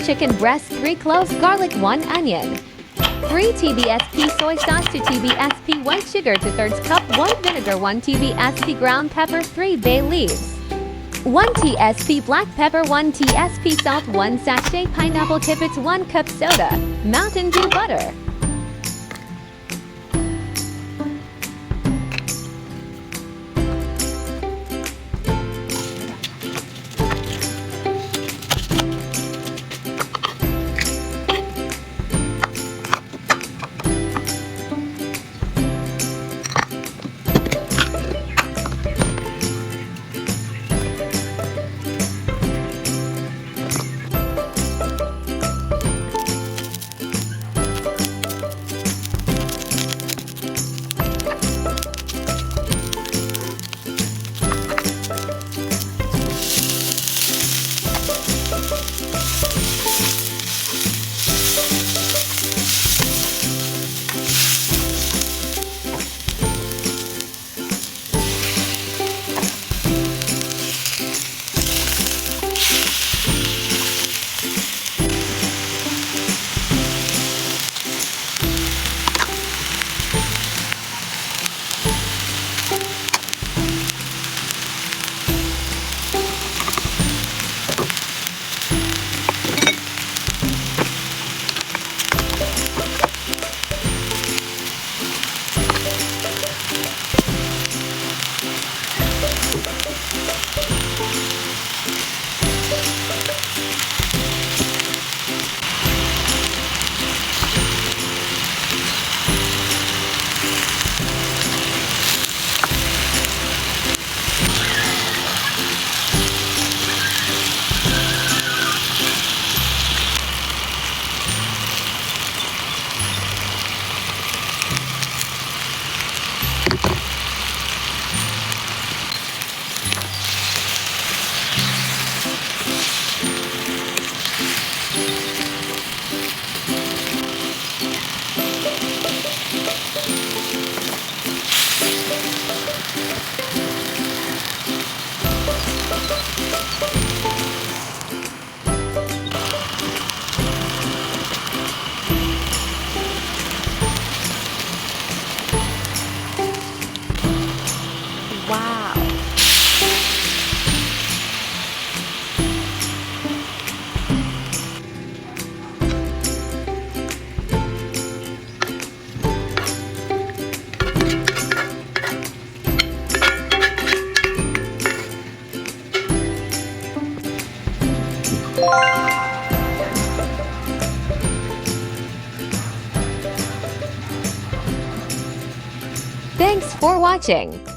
chicken breast, 3 cloves, garlic, 1 onion. 3 TBSP soy sauce, 2 TBSP white sugar, 2/3 cup white vinegar, 1 TBSP ground pepper, 3 bay leaves. 1 TSP black pepper, 1 TSP salt, 1 sachet pineapple tippets, 1 cup soda, Mountain Dew butter. Wow! Thanks for watching.